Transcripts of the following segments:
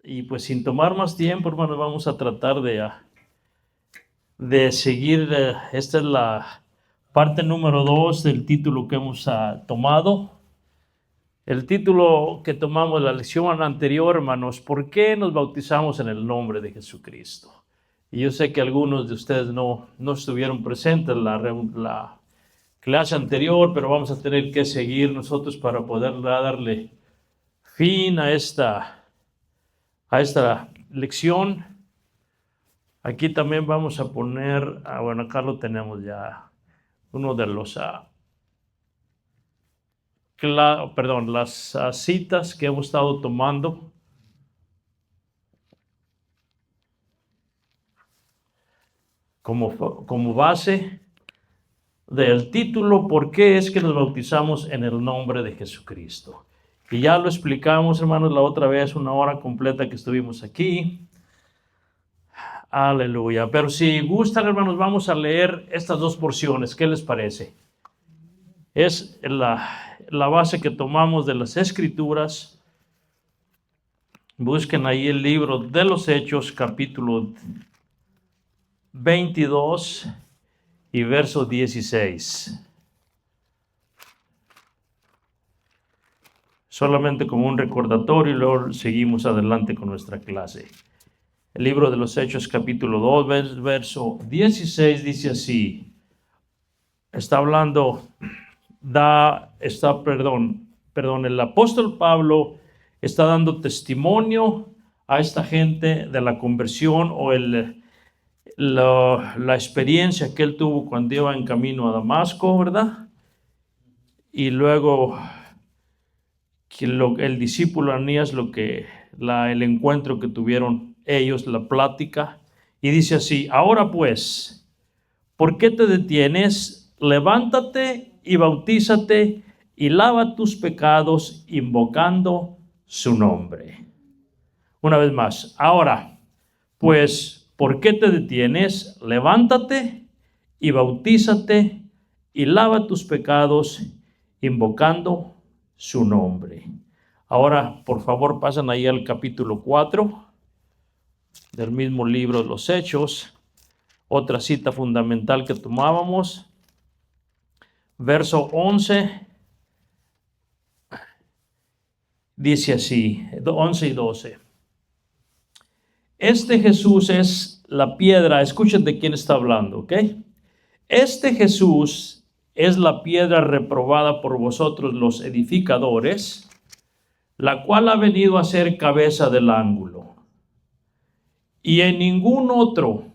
Y pues sin tomar más tiempo, hermanos, vamos a tratar de seguir. Esta es la parte número 2 del título que hemos tomado. El título que tomamos la lección anterior, hermanos, ¿por qué nos bautizamos en el nombre de Jesucristo? Y yo sé que algunos de ustedes no estuvieron presentes en la clase anterior, pero vamos a tener que seguir nosotros para poder darle fin a esta lección. Aquí también vamos a poner, bueno, acá lo tenemos ya, uno de los, las citas que hemos estado tomando. Como base del título, ¿por qué es que nos bautizamos en el nombre de Jesucristo? Y ya lo explicamos, hermanos, la otra vez, una hora completa que estuvimos aquí. Aleluya. Pero si gustan, hermanos, vamos a leer estas dos porciones. ¿Qué les parece? Es la base que tomamos de las Escrituras. Busquen ahí el libro de los Hechos, capítulo 22 y verso 16. Solamente como un recordatorio y luego seguimos adelante con nuestra clase. El libro de los Hechos, capítulo 2, verso 16, dice así. Está hablando, el apóstol Pablo está dando testimonio a esta gente de la conversión o la experiencia que él tuvo cuando iba en camino a Damasco, ¿verdad? Y luego el discípulo Ananías, el encuentro que tuvieron ellos, la plática, y dice así: ahora pues, ¿por qué te detienes? Levántate y bautízate y lava tus pecados invocando su nombre. Una vez más, ahora pues, ¿por qué te detienes? Levántate y bautízate y lava tus pecados invocando su nombre. Ahora, por favor, pasen ahí al capítulo 4 del mismo libro de los Hechos. Otra cita fundamental que tomábamos. Verso 11. Dice así, 11 y 12. Este Jesús es la piedra. Escuchen de quién está hablando, ¿ok? Este Jesús es la piedra reprobada por vosotros los edificadores, la cual ha venido a ser cabeza del ángulo. Y en ningún otro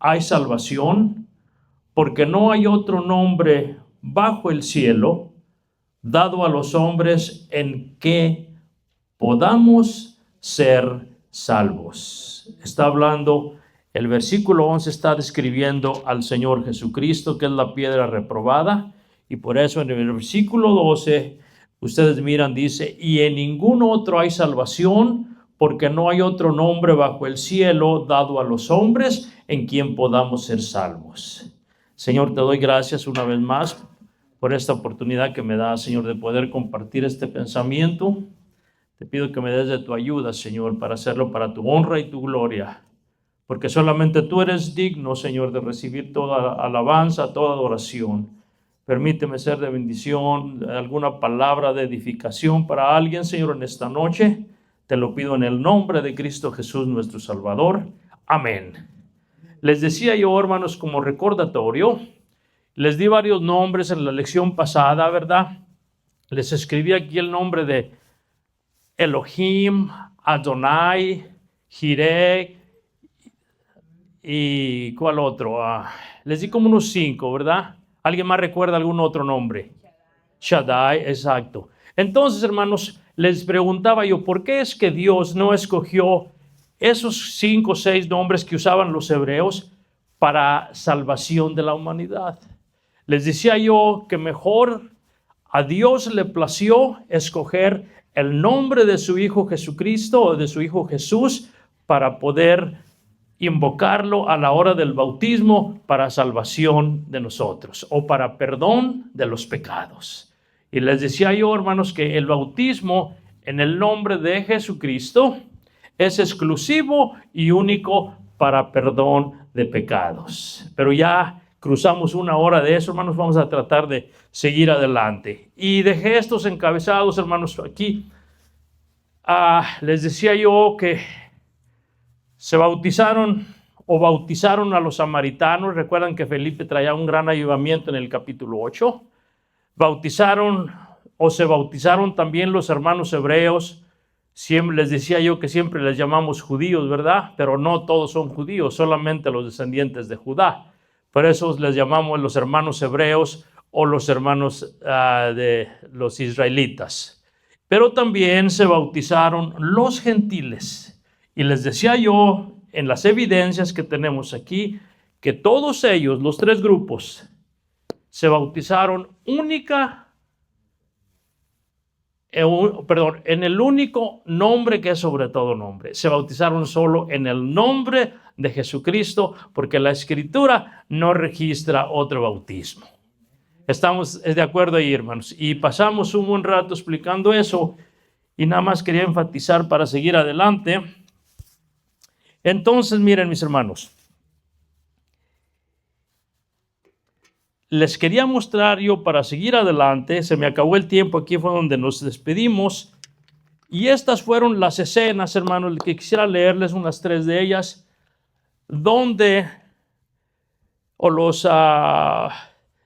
hay salvación, porque no hay otro nombre bajo el cielo dado a los hombres en que podamos ser salvos. Está hablando, el versículo 11 está describiendo al Señor Jesucristo, que es la piedra reprobada, y por eso en el versículo 12, ustedes miran, dice: y en ningún otro hay salvación, porque no hay otro nombre bajo el cielo dado a los hombres en quien podamos ser salvos. Señor, te doy gracias una vez más por esta oportunidad que me das, Señor, de poder compartir este pensamiento. Te pido que me des de tu ayuda, Señor, para hacerlo para tu honra y tu gloria, porque solamente tú eres digno, Señor, de recibir toda alabanza, toda adoración. Permíteme ser de bendición, alguna palabra de edificación para alguien, Señor, en esta noche. Te lo pido en el nombre de Cristo Jesús, nuestro Salvador. Amén. Les decía yo, hermanos, como recordatorio, les di varios nombres en la lección pasada, ¿verdad? Les escribí aquí el nombre de Elohim, Adonai, Jireh y ¿cuál otro? Les di como unos 5, ¿verdad? ¿Alguien más recuerda algún otro nombre? Shaddai, exacto. Entonces, hermanos, les preguntaba yo, ¿por qué es que Dios no escogió esos 5 o 6 nombres que usaban los hebreos para salvación de la humanidad? Les decía yo que mejor a Dios le plació escoger el nombre de su Hijo Jesucristo o de su Hijo Jesús para poder invocarlo a la hora del bautismo para salvación de nosotros o para perdón de los pecados. Y les decía yo, hermanos, que el bautismo en el nombre de Jesucristo es exclusivo y único para perdón de pecados. Pero ya cruzamos una hora de eso, hermanos, vamos a tratar de seguir adelante. Y dejé estos encabezados, hermanos, aquí. Les decía yo que se bautizaron a los samaritanos. Recuerdan que Felipe traía un gran avivamiento en el capítulo 8. Se bautizaron también los hermanos hebreos. Siempre les decía yo que siempre les llamamos judíos, ¿verdad? Pero no todos son judíos, solamente los descendientes de Judá. Por eso les llamamos los hermanos hebreos o los hermanos de los israelitas. Pero también se bautizaron los gentiles. Y les decía yo, en las evidencias que tenemos aquí, que todos ellos, los tres grupos, se bautizaron en el único nombre que es sobre todo nombre. Se bautizaron solo en el nombre de Jesucristo, porque la Escritura no registra otro bautismo. Estamos de acuerdo ahí, hermanos. Y pasamos un buen rato explicando eso, y nada más quería enfatizar para seguir adelante. Entonces, miren, mis hermanos, les quería mostrar yo para seguir adelante. Se me acabó el tiempo, aquí fue donde nos despedimos. Y estas fueron las escenas, hermanos, que quisiera leerles unas 3 de ellas, donde, o los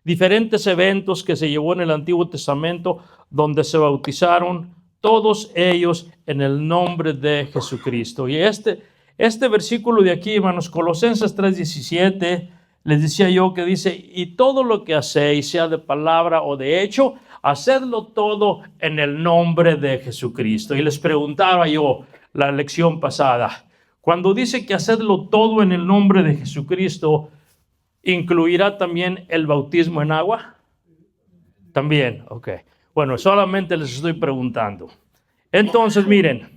diferentes eventos que se llevó en el Antiguo Testamento, donde se bautizaron todos ellos en el nombre de Jesucristo. Y este versículo de aquí, hermanos, Colosenses 3:17, les decía yo que dice: y todo lo que hacéis, sea de palabra o de hecho, hacedlo todo en el nombre de Jesucristo. Y les preguntaba yo la lección pasada, cuando dice que hacedlo todo en el nombre de Jesucristo, ¿incluirá también el bautismo en agua? También, ok. Bueno, solamente les estoy preguntando. Entonces, miren,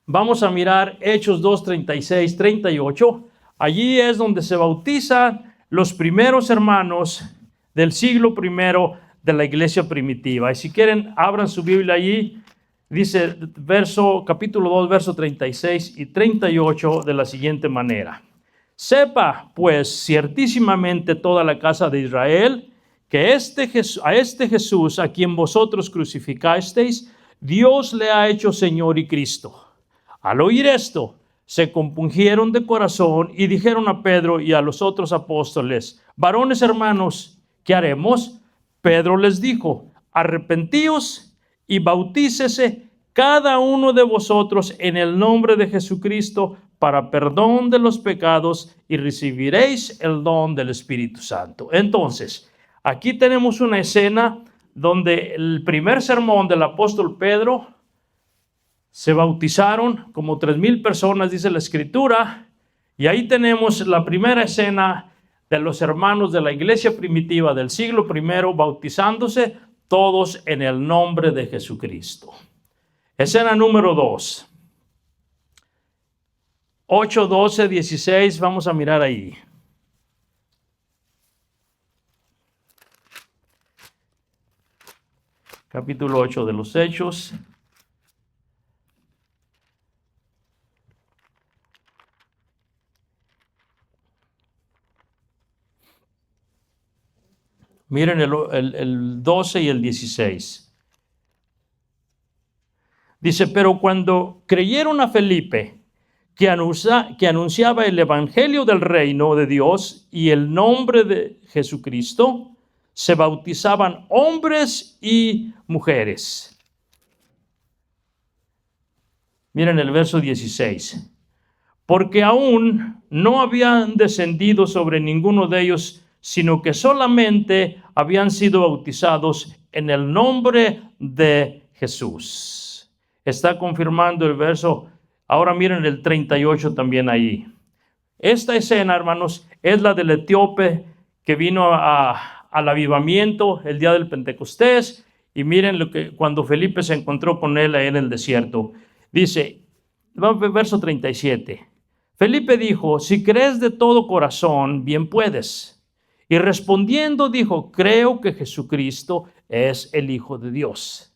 vamos a mirar Hechos 2, 36, 38. Allí es donde se bautizan los primeros hermanos del siglo I de la iglesia primitiva. Y si quieren, abran su Biblia allí. Dice capítulo 2, verso 36 y 38 de la siguiente manera: sepa, pues, ciertísimamente toda la casa de Israel, que a este Jesús, a quien vosotros crucificasteis, Dios le ha hecho Señor y Cristo. Al oír esto, se compungieron de corazón y dijeron a Pedro y a los otros apóstoles: varones hermanos, ¿qué haremos? Pedro les dijo: arrepentíos y bautícese cada uno de vosotros en el nombre de Jesucristo para perdón de los pecados, y recibiréis el don del Espíritu Santo. Entonces, aquí tenemos una escena donde el primer sermón del apóstol Pedro, se bautizaron como 3,000 personas, dice la Escritura, y ahí tenemos la primera escena de los hermanos de la iglesia primitiva del siglo I bautizándose todos en el nombre de Jesucristo. Escena número 2. 8, 12, 16, vamos a mirar ahí. Capítulo 8 de los Hechos. Miren el 12 y el 16. Dice: pero cuando creyeron a Felipe, que anunciaba el evangelio del reino de Dios y el nombre de Jesucristo, se bautizaban hombres y mujeres. Miren el verso 16. Porque aún no habían descendido sobre ninguno de ellos, sino que solamente habían sido bautizados en el nombre de Jesús. Está confirmando el verso. Ahora miren el 38 también ahí. Esta escena, hermanos, es la del etíope que vino al avivamiento el día del Pentecostés. Y miren cuando Felipe se encontró con él en el desierto. Dice, verso 37. Felipe dijo: si crees de todo corazón, bien puedes. Y respondiendo dijo: creo que Jesucristo es el Hijo de Dios.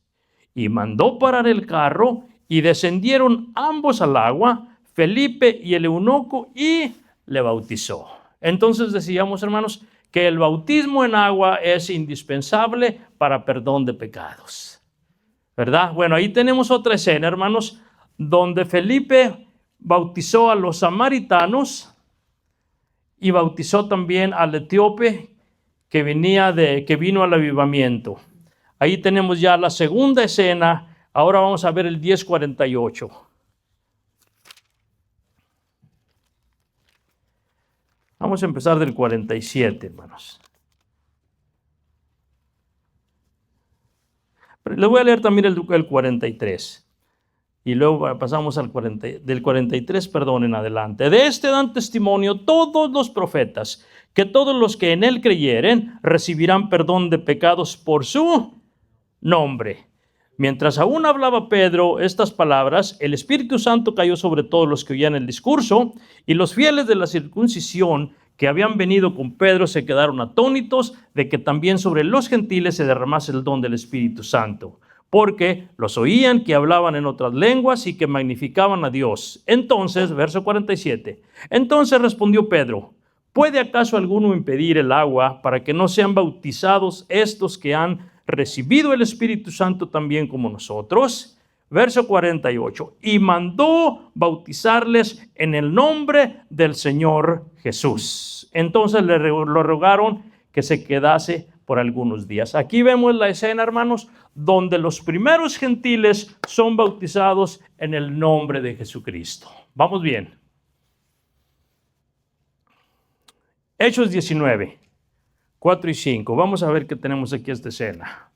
Y mandó parar el carro, Y descendieron ambos al agua, Felipe y el eunuco, y le bautizó. Entonces decíamos, hermanos, que el bautismo en agua es indispensable para perdón de pecados, ¿verdad? Bueno, ahí tenemos otra escena, hermanos, donde Felipe bautizó a los samaritanos y bautizó también al etíope que vino al avivamiento. Ahí tenemos ya la segunda escena. Ahora vamos a ver el 10:48. Vamos a empezar del 47, hermanos. Les voy a leer también el 43. Y luego pasamos del 43, en adelante. De este dan testimonio todos los profetas, que todos los que en él creyeren recibirán perdón de pecados por su nombre. Mientras aún hablaba Pedro estas palabras, el Espíritu Santo cayó sobre todos los que oían el discurso, y los fieles de la circuncisión que habían venido con Pedro se quedaron atónitos de que también sobre los gentiles se derramase el don del Espíritu Santo, porque los oían que hablaban en otras lenguas y que magnificaban a Dios. Entonces, verso 47, entonces respondió Pedro: ¿puede acaso alguno impedir el agua para que no sean bautizados estos que han recibido el Espíritu Santo también como nosotros? Verso 48, y mandó bautizarles en el nombre del Señor Jesús. Entonces lo rogaron que se quedase por algunos días. Aquí vemos la escena, hermanos, donde los primeros gentiles son bautizados en el nombre de Jesucristo. Vamos bien. Hechos 19, 4 y 5. Vamos a ver qué tenemos aquí esta escena.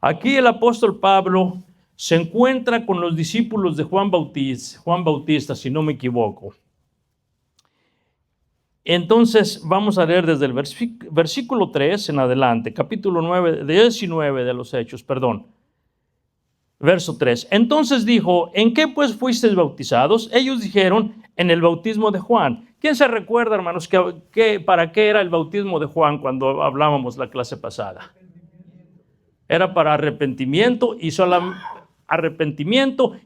Aquí el apóstol Pablo se encuentra con los discípulos de Juan Bautista, si no me equivoco. Entonces vamos a leer desde el versículo 3 en adelante, capítulo 19 de los Hechos, verso 3. Entonces dijo: ¿en qué pues fuisteis bautizados? Ellos dijeron: en el bautismo de Juan. ¿Quién se recuerda, hermanos, para qué era el bautismo de Juan cuando hablábamos la clase pasada? Era para arrepentimiento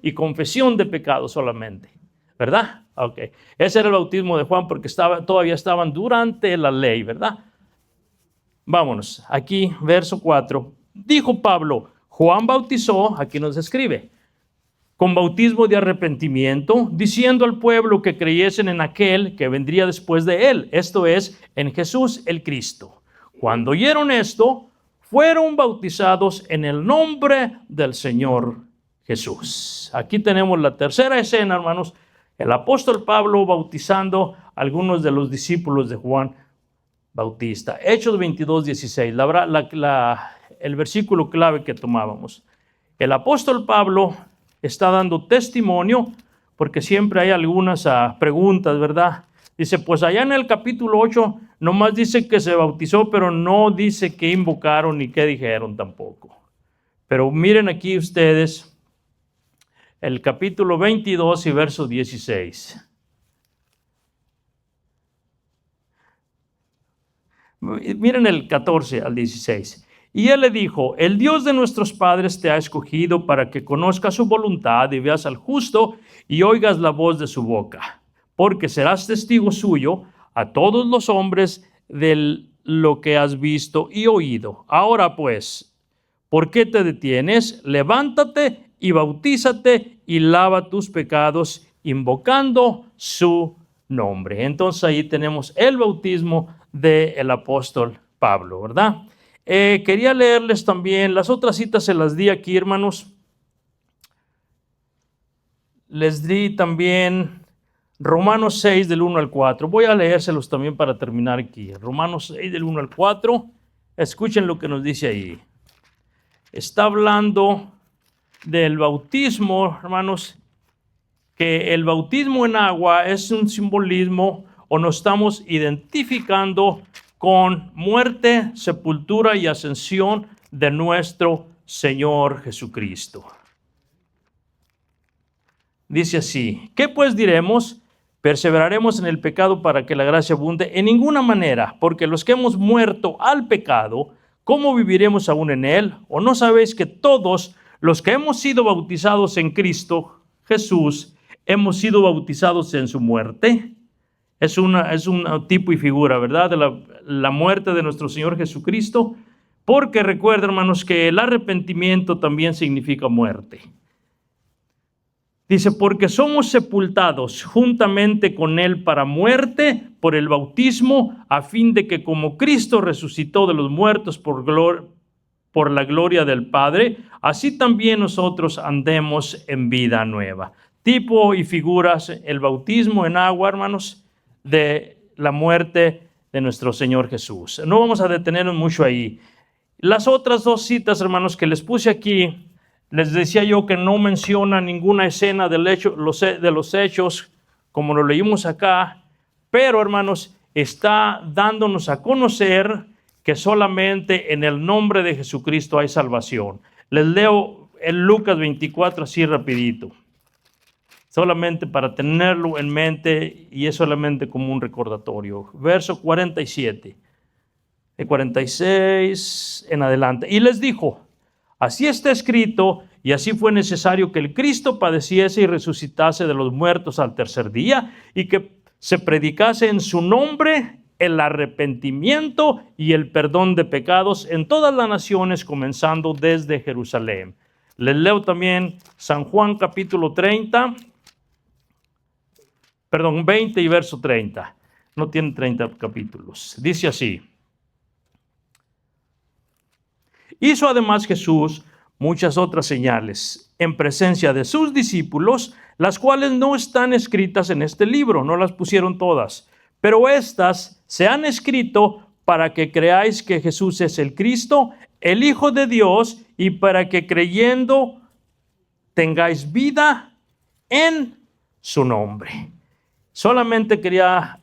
y confesión de pecado solamente, ¿verdad? Ok. Ese era el bautismo de Juan porque todavía estaban durante la ley, ¿verdad? Vámonos. Aquí, verso 4. Dijo Pablo: Juan bautizó, aquí nos escribe, con bautismo de arrepentimiento, diciendo al pueblo que creyesen en aquel que vendría después de él, esto es, en Jesús el Cristo. Cuando oyeron esto, fueron bautizados en el nombre del Señor Jesús. Aquí tenemos la tercera escena, hermanos, el apóstol Pablo bautizando a algunos de los discípulos de Juan Bautista. Hechos 22:16, el versículo clave que tomábamos. El apóstol Pablo está dando testimonio, porque siempre hay algunas preguntas, ¿verdad? Dice, pues allá en el capítulo 8, nomás dice que se bautizó, pero no dice qué invocaron ni qué dijeron tampoco. Pero miren aquí ustedes el capítulo 22 y verso 16. Miren el 14 al 16. Y él le dijo: el Dios de nuestros padres te ha escogido para que conozcas su voluntad y veas al justo y oigas la voz de su boca, porque serás testigo suyo a todos los hombres de lo que has visto y oído. Ahora pues, ¿por qué te detienes? Levántate y bautízate y lava tus pecados, invocando su nombre. Entonces ahí tenemos el bautismo del apóstol Pablo, ¿verdad? Quería leerles también, las otras citas se las di aquí, hermanos. Les di también Romanos 6 del 1 al 4. Voy a leérselos también para terminar aquí. Romanos 6 del 1 al 4. Escuchen lo que nos dice ahí. Está hablando del bautismo, hermanos, que el bautismo en agua es un simbolismo, o nos estamos identificando con muerte, sepultura y ascensión de nuestro Señor Jesucristo. Dice así: ¿qué pues diremos? ¿Perseveraremos en el pecado para que la gracia abunde? En ninguna manera, porque los que hemos muerto al pecado, ¿cómo viviremos aún en él? ¿O no sabéis que todos los que hemos sido bautizados en Cristo Jesús, hemos sido bautizados en su muerte? Es un tipo y figura, ¿verdad? De la muerte de nuestro Señor Jesucristo. Porque recuerden, hermanos, que el arrepentimiento también significa muerte. Dice, porque somos sepultados juntamente con Él para muerte por el bautismo, a fin de que como Cristo resucitó de los muertos por la gloria del Padre, así también nosotros andemos en vida nueva. Tipo y figuras, el bautismo en agua, hermanos, de la muerte de nuestro Señor Jesús. No vamos a detenernos mucho ahí. Las otras dos citas, hermanos, que les puse aquí, les decía yo que no menciona ninguna escena de los hechos, como lo leímos acá, pero, hermanos, está dándonos a conocer que solamente en el nombre de Jesucristo hay salvación. Les leo en Lucas 24 así rapidito, solamente para tenerlo en mente, y es solamente como un recordatorio. Verso 47, de 46 en adelante. Y les dijo, así está escrito, y así fue necesario que el Cristo padeciese y resucitase de los muertos al tercer día, y que se predicase en su nombre el arrepentimiento y el perdón de pecados en todas las naciones, comenzando desde Jerusalén. Les leo también San Juan capítulo 20 y verso 30. No tiene 30 capítulos. Dice así. Hizo además Jesús muchas otras señales en presencia de sus discípulos, las cuales no están escritas en este libro, no las pusieron todas, pero estas se han escrito para que creáis que Jesús es el Cristo, el Hijo de Dios, y para que creyendo tengáis vida en su nombre. Solamente quería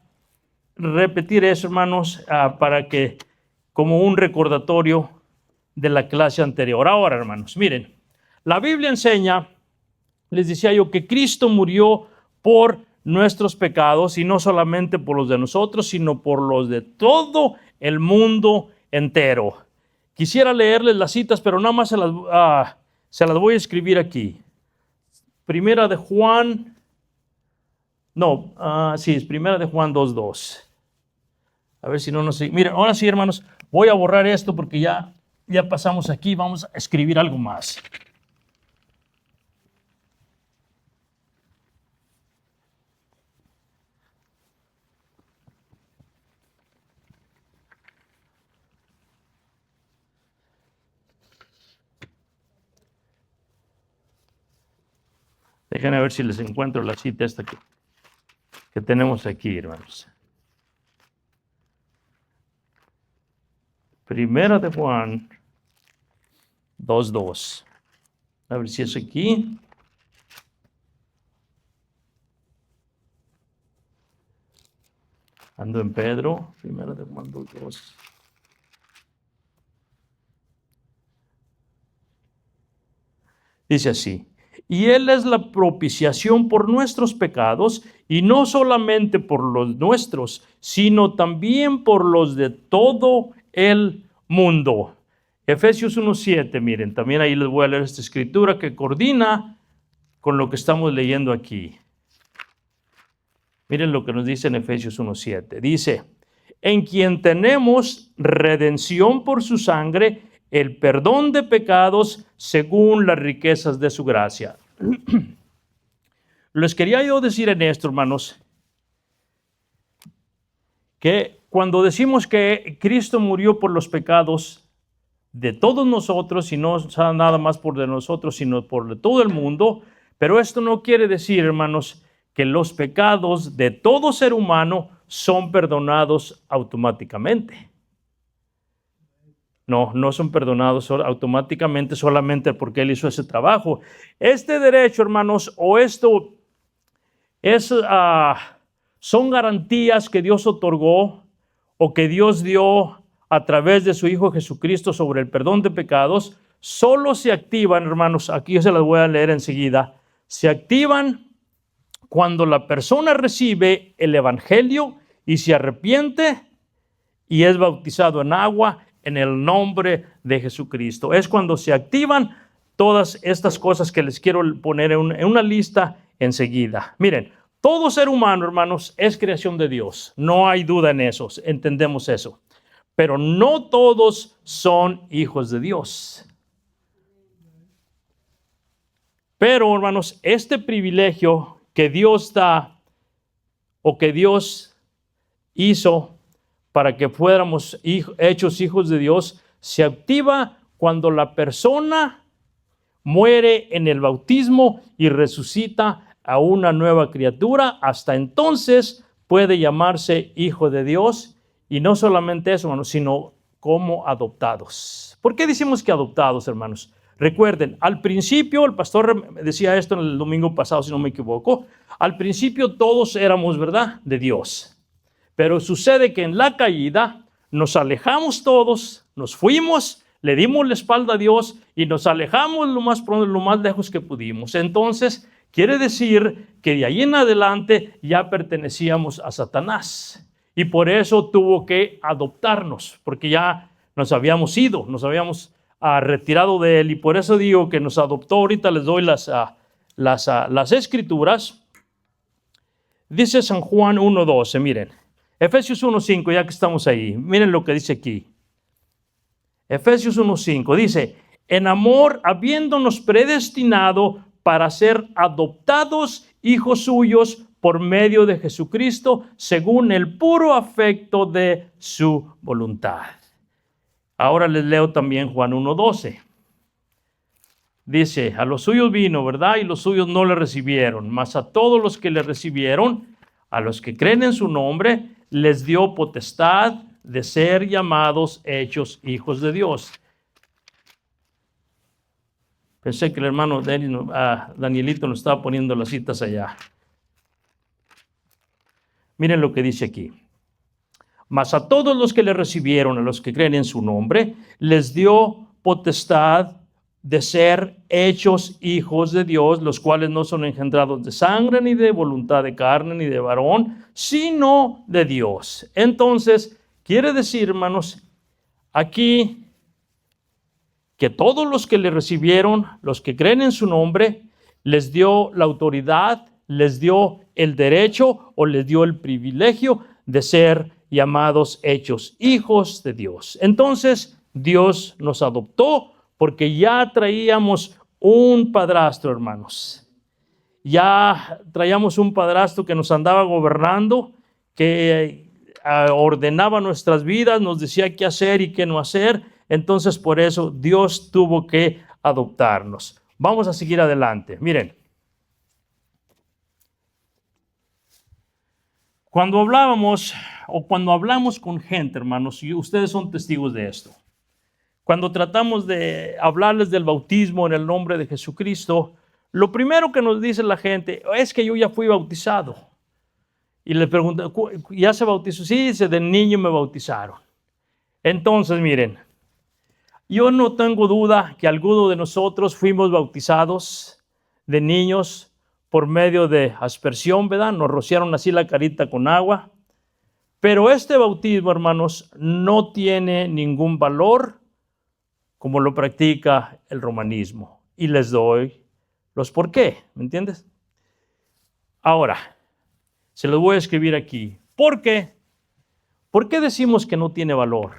repetir eso, hermanos, para que, como un recordatorio de la clase anterior. Ahora, hermanos, miren, la Biblia enseña, les decía yo, que Cristo murió por nuestros pecados, y no solamente por los de nosotros, sino por los de todo el mundo entero. Quisiera leerles las citas, pero nada más se las voy a escribir aquí. Primera de Juan, es Primera de Juan 2:2. A ver si no nos... Miren, ahora sí, hermanos, voy a borrar esto porque ya pasamos aquí, vamos a escribir algo más. Déjenme ver si les encuentro la cita esta que tenemos aquí, hermanos. Primera de Juan 2:2. A ver si es aquí. Ando en Pedro. Primera de Juan 2:2. Dice así. Y Él es la propiciación por nuestros pecados, y no solamente por los nuestros, sino también por los de todo el mundo. Efesios 1:7, miren, también ahí les voy a leer esta escritura que coordina con lo que estamos leyendo aquí. Miren lo que nos dice en Efesios 1:7. Dice, en quien tenemos redención por su sangre, el perdón de pecados según las riquezas de su gracia. Les quería yo decir en esto, hermanos, que cuando decimos que Cristo murió por los pecados de todos nosotros, y no nada más por de nosotros, sino por de todo el mundo, pero esto no quiere decir, hermanos, que los pecados de todo ser humano son perdonados automáticamente. No son perdonados automáticamente solamente porque Él hizo ese trabajo. Este derecho, hermanos, o esto son garantías que Dios otorgó o que Dios dio a través de su Hijo Jesucristo sobre el perdón de pecados. Solo se activan, hermanos, aquí se las voy a leer enseguida, se activan cuando la persona recibe el evangelio y se arrepiente y es bautizado en agua en el nombre de Jesucristo. Es cuando se activan todas estas cosas que les quiero poner en una lista enseguida. Miren, todo ser humano, hermanos, es creación de Dios. No hay duda en eso, entendemos eso. Pero no todos son hijos de Dios. Pero, hermanos, este privilegio que Dios da o que Dios hizo para que fuéramos hechos hijos de Dios, se activa cuando la persona muere en el bautismo y resucita a una nueva criatura. Hasta entonces puede llamarse hijo de Dios, y no solamente eso, hermanos, sino como adoptados. ¿Por qué decimos que adoptados, hermanos? Recuerden, al principio, el pastor me decía esto en el domingo pasado, si no me equivoco, al principio todos éramos, ¿verdad?, de Dios. Pero sucede que en la caída nos alejamos todos, nos fuimos, le dimos la espalda a Dios y nos alejamos lo más lejos que pudimos. Entonces, quiere decir que de ahí en adelante ya pertenecíamos a Satanás. Y por eso tuvo que adoptarnos, porque ya nos habíamos ido, nos habíamos retirado de él. Y por eso digo que nos adoptó. Ahorita les doy las escrituras. Dice San Juan 1:12, miren. Efesios 1:5, ya que estamos ahí, miren lo que dice aquí. Efesios 1:5 dice, en amor, habiéndonos predestinado para ser adoptados hijos suyos por medio de Jesucristo, según el puro afecto de su voluntad. Ahora les leo también Juan 1:12. Dice, a los suyos vino, ¿verdad? Y los suyos no le recibieron, mas a todos los que le recibieron, a los que creen en su nombre, les dio potestad de ser llamados, hechos hijos de Dios. Pensé que el hermano Danielito nos estaba poniendo las citas allá. Miren lo que dice aquí. Mas a todos los que le recibieron, a los que creen en su nombre, les dio potestad de ser hechos hijos de Dios, los cuales no son engendrados de sangre, ni de voluntad de carne, ni de varón, sino de Dios. Entonces, quiere decir, hermanos, aquí que todos los que le recibieron, los que creen en su nombre, les dio la autoridad, les dio el derecho o les dio el privilegio de ser llamados, hechos hijos de Dios. Entonces, Dios nos adoptó porque ya traíamos un padrastro, hermanos. Ya traíamos un padrastro que nos andaba gobernando, que ordenaba nuestras vidas, nos decía qué hacer y qué no hacer. Entonces, por eso Dios tuvo que adoptarnos. Vamos a seguir adelante. Miren. Cuando hablábamos o cuando hablamos con gente, hermanos, y ustedes son testigos de esto, cuando tratamos de hablarles del bautismo en el nombre de Jesucristo, lo primero que nos dice la gente es que yo ya fui bautizado. Y le preguntan, ¿ya se bautizó? Sí, dice, de niño me bautizaron. Entonces, miren, yo no tengo duda que alguno de nosotros fuimos bautizados de niños por medio de aspersión, ¿verdad? Nos rociaron así la carita con agua. Pero este bautismo, hermanos, no tiene ningún valor como lo practica el romanismo. Y les doy los por qué, ¿me entiendes? Ahora, se los voy a escribir aquí. ¿Por qué? ¿Por qué decimos que no tiene valor?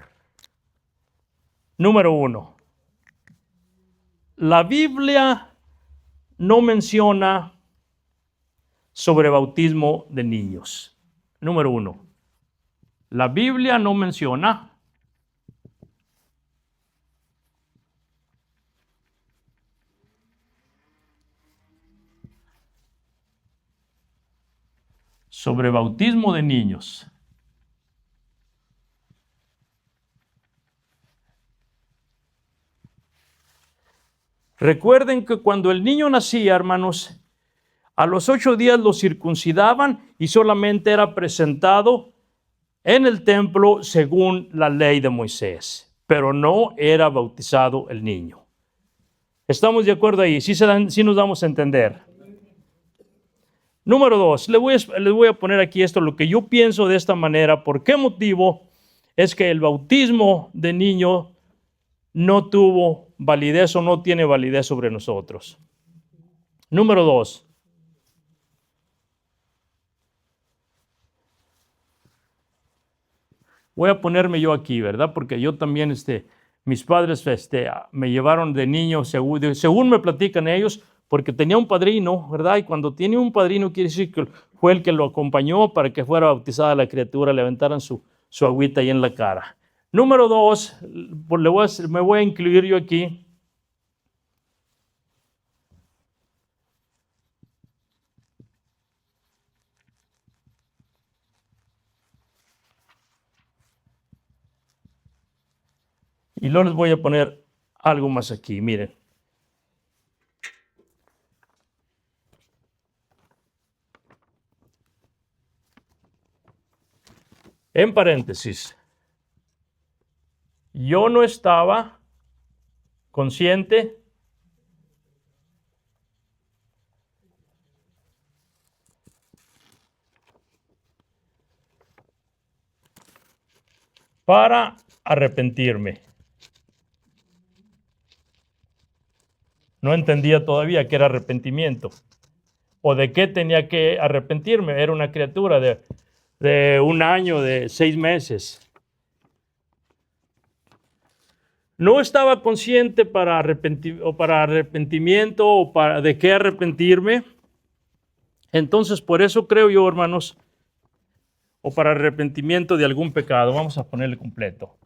Número 1. La Biblia no menciona sobre bautismo de niños. Número 1. La Biblia no menciona sobre bautismo de niños. Recuerden que cuando el niño nacía, hermanos, a los 8 días lo circuncidaban y solamente era presentado en el templo según la ley de Moisés, pero no era bautizado el niño. ¿Estamos de acuerdo ahí? ¿Sí nos damos a entender? Número 2, les voy a poner aquí esto, lo que yo pienso de esta manera. ¿Por qué motivo es que el bautismo de niño no tuvo validez o no tiene validez sobre nosotros? Número 2. Voy a ponerme yo aquí, ¿verdad? Porque yo también, mis padres me llevaron de niño, según me platican ellos, porque tenía un padrino, ¿verdad? Y cuando tiene un padrino quiere decir que fue el que lo acompañó para que fuera bautizada la criatura, le aventaran su agüita ahí en la cara. Número 2, me voy a incluir yo aquí. Y luego les voy a poner algo más aquí, miren. En paréntesis, yo no estaba consciente para arrepentirme. No entendía todavía qué era arrepentimiento o de qué tenía que arrepentirme. Era una criatura de 1 año, de 6 meses. No estaba consciente para arrepentimiento o de qué arrepentirme. Entonces, por eso creo yo, hermanos, o para arrepentimiento de algún pecado. Vamos a ponerle completo.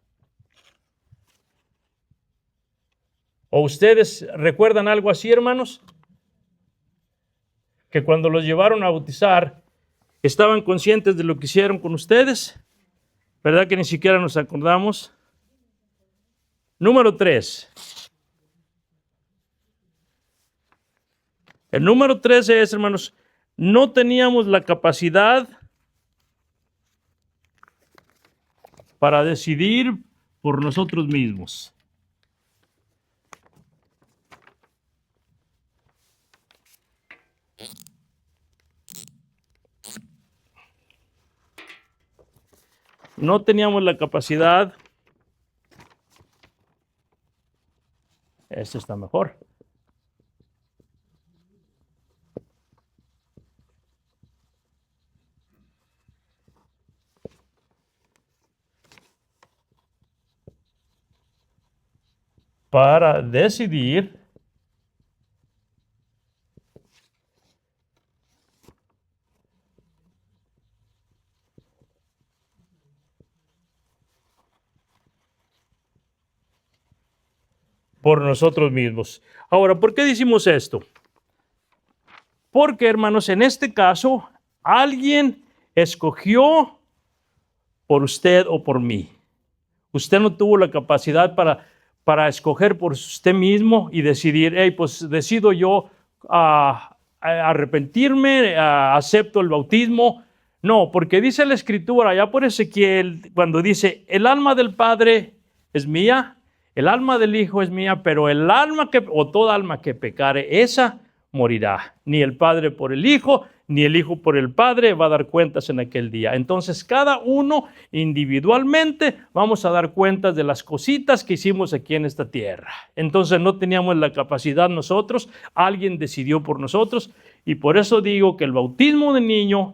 ¿O ustedes recuerdan algo así, hermanos? Que cuando los llevaron a bautizar, ¿estaban conscientes de lo que hicieron con ustedes? ¿Verdad que ni siquiera nos acordamos? Número 3. El número 3 es, hermanos, no teníamos la capacidad para decidir por nosotros mismos. No teníamos la capacidad. Este está mejor. Para decidir por nosotros mismos. Ahora, ¿por qué decimos esto? Porque, hermanos, en este caso, alguien escogió por usted o por mí. Usted no tuvo la capacidad para escoger por usted mismo y decidir, hey, pues decido yo arrepentirme, acepto el bautismo. No, porque dice la Escritura, allá por Ezequiel, cuando dice, el alma del Padre es mía, el alma del Hijo es mía, pero el alma o toda alma que pecare, esa morirá. Ni el Padre por el Hijo, ni el Hijo por el Padre va a dar cuentas en aquel día. Entonces, cada uno individualmente vamos a dar cuentas de las cositas que hicimos aquí en esta tierra. Entonces, no teníamos la capacidad nosotros, alguien decidió por nosotros, y por eso digo que el bautismo de niño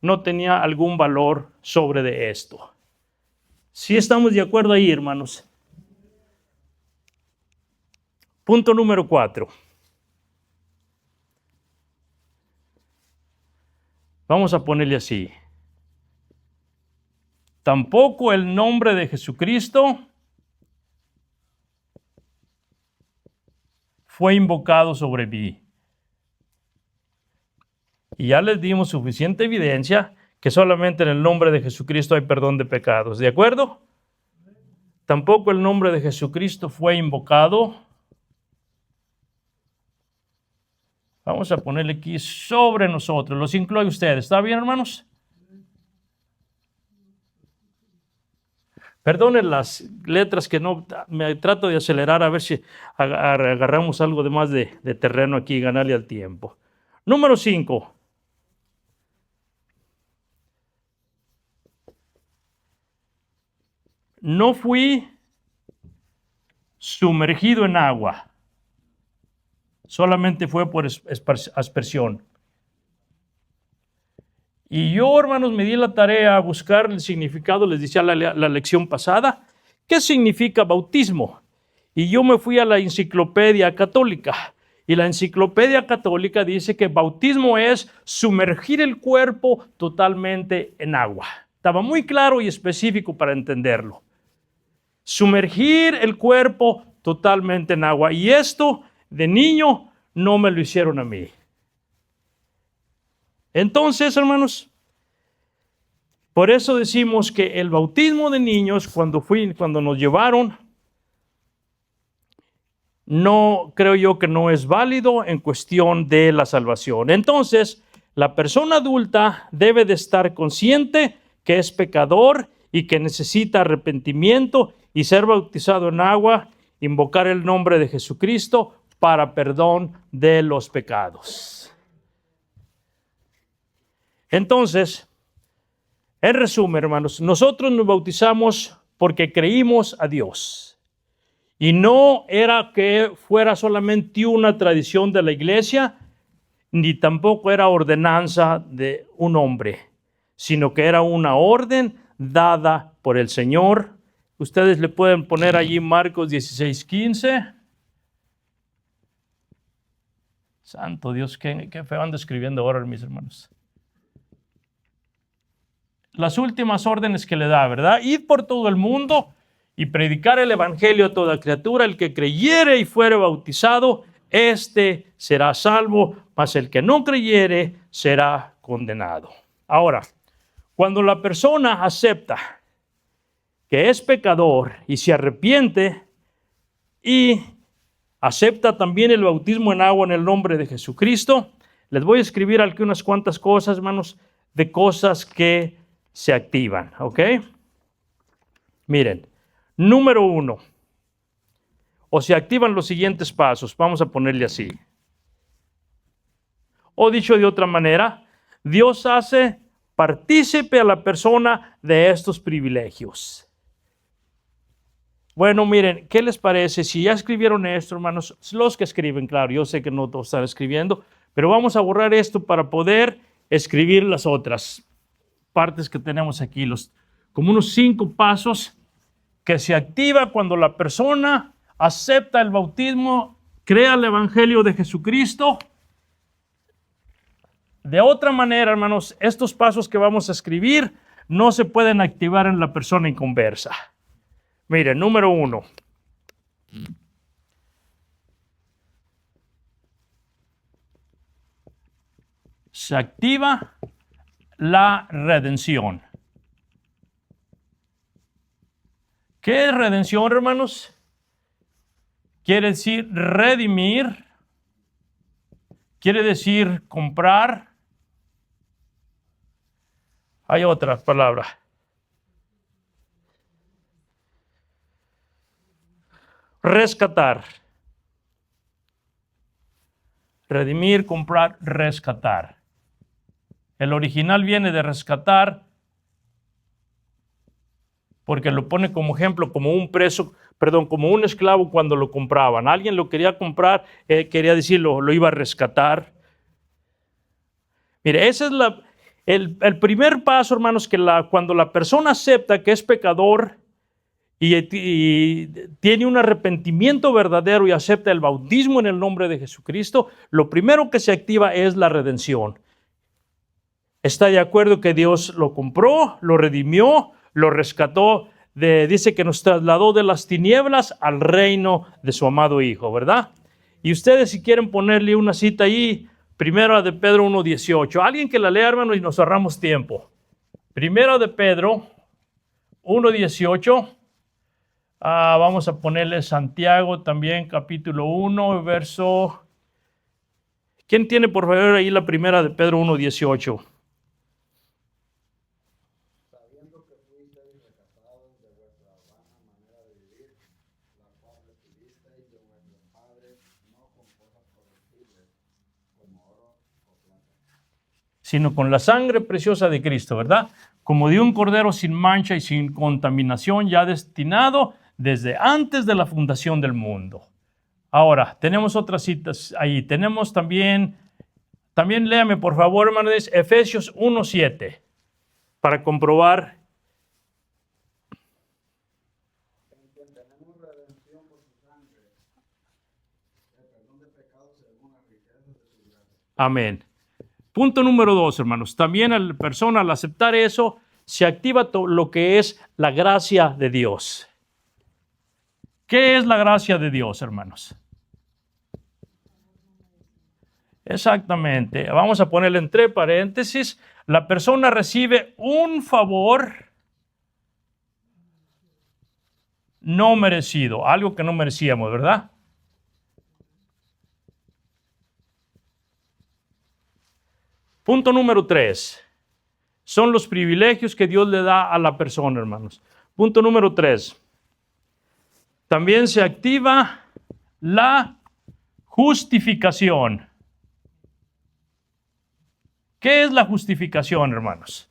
no tenía algún valor sobre de esto. ¿Sí estamos de acuerdo ahí, hermanos? Punto número 4. Vamos a ponerle así. Tampoco el nombre de Jesucristo fue invocado sobre mí. Y ya les dimos suficiente evidencia que solamente en el nombre de Jesucristo hay perdón de pecados. ¿De acuerdo? Tampoco el nombre de Jesucristo fue invocado. Vamos a ponerle aquí sobre nosotros. Los incluye usted. ¿Está bien, hermanos? Perdonen las letras que no, me trato de acelerar a ver si agarramos algo de más de terreno aquí y ganarle al tiempo. Número 5. no fui sumergido en agua. Solamente fue por aspersión. Y yo, hermanos, me di la tarea a buscar el significado, les decía la lección pasada, ¿qué significa bautismo? Y yo me fui a la enciclopedia católica. Y la enciclopedia católica dice que bautismo es sumergir el cuerpo totalmente en agua. Estaba muy claro y específico para entenderlo. Sumergir el cuerpo totalmente en agua. Y esto, de niño, no me lo hicieron a mí. Entonces, hermanos, por eso decimos que el bautismo de niños, cuando nos llevaron, no creo yo que no es válido en cuestión de la salvación. Entonces, la persona adulta debe de estar consciente que es pecador y que necesita arrepentimiento y ser bautizado en agua, invocar el nombre de Jesucristo para perdón de los pecados. Entonces, en resumen, hermanos, nosotros nos bautizamos porque creímos a Dios. Y no era que fuera solamente una tradición de la iglesia, ni tampoco era ordenanza de un hombre, sino que era una orden dada por el Señor. Ustedes le pueden poner allí Marcos 16:15. Santo Dios, qué feo ando escribiendo ahora, mis hermanos. Las últimas órdenes que le da, ¿verdad? Id por todo el mundo y predicar el evangelio a toda criatura. El que creyere y fuere bautizado, este será salvo, mas el que no creyere será condenado. Ahora, cuando la persona acepta que es pecador y se arrepiente y acepta también el bautismo en agua en el nombre de Jesucristo, les voy a escribir aquí unas cuantas cosas, hermanos, de cosas que se activan, ¿ok? Miren, número 1, o se activan los siguientes pasos, vamos a ponerle así. O dicho de otra manera, Dios hace partícipe a la persona de estos privilegios. Bueno, miren, ¿qué les parece? Si ya escribieron esto, hermanos, los que escriben, claro, yo sé que no todos están escribiendo, pero vamos a borrar esto para poder escribir las otras partes que tenemos aquí, como unos 5 pasos que se activa cuando la persona acepta el bautismo, crea el evangelio de Jesucristo. De otra manera, hermanos, estos pasos que vamos a escribir no se pueden activar en la persona inconversa. Miren, número 1. Se activa la redención. ¿Qué es redención, hermanos? Quiere decir redimir, quiere decir comprar. Hay otra palabra. Rescatar. Redimir, comprar, rescatar. El original viene de rescatar porque lo pone como ejemplo, como un esclavo cuando lo compraban. Alguien lo quería comprar, quería decirlo, lo iba a rescatar. Mire, ese es el primer paso, hermanos, que cuando la persona acepta que es pecador y tiene un arrepentimiento verdadero y acepta el bautismo en el nombre de Jesucristo, lo primero que se activa es la redención. Está de acuerdo que Dios lo compró, lo redimió, lo rescató, dice que nos trasladó de las tinieblas al reino de su amado Hijo, ¿verdad? Y ustedes, si quieren ponerle una cita ahí, Primera de Pedro 1:18. Alguien que la lea, hermano, y nos ahorramos tiempo. Primera de Pedro 1:18. Vamos a ponerle Santiago también, capítulo 1, verso. ¿Quién tiene por favor ahí la Primera de Pedro 1:18? Sabiendo que fuisteis rescatados de vuestra vana manera de vivir, la cual recibisteis de vuestros padres, no con cosas corruptibles, como oro o plata. sino con la sangre preciosa de Cristo, ¿verdad? Como de un cordero sin mancha y sin contaminación, ya destinado desde antes de la fundación del mundo. Ahora, tenemos otras citas ahí. Tenemos también léame por favor, hermanos, Efesios 1:7, para comprobar. En quien tenemos redención por su sangre, el perdón de pecados según las riquezas de su gracia. Amén. Punto número 2, hermanos. También la persona al aceptar eso, se activa lo que es la gracia de Dios. ¿Qué es la gracia de Dios, hermanos? Exactamente. Vamos a ponerle entre paréntesis. La persona recibe un favor no merecido, algo que no merecíamos, ¿verdad? Punto número 3. Son los privilegios que Dios le da a la persona, hermanos. Punto número 3. También se activa la justificación. ¿Qué es la justificación, hermanos?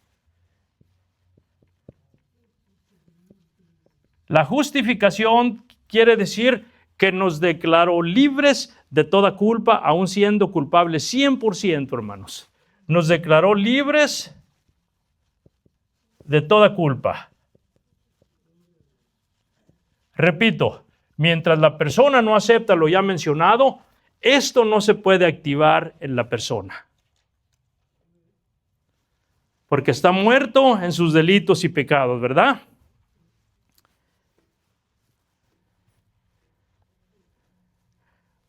La justificación quiere decir que nos declaró libres de toda culpa, aun siendo culpables 100%, hermanos. Nos declaró libres de toda culpa. Repito, mientras la persona no acepta lo ya mencionado, esto no se puede activar en la persona. Porque está muerto en sus delitos y pecados, ¿verdad?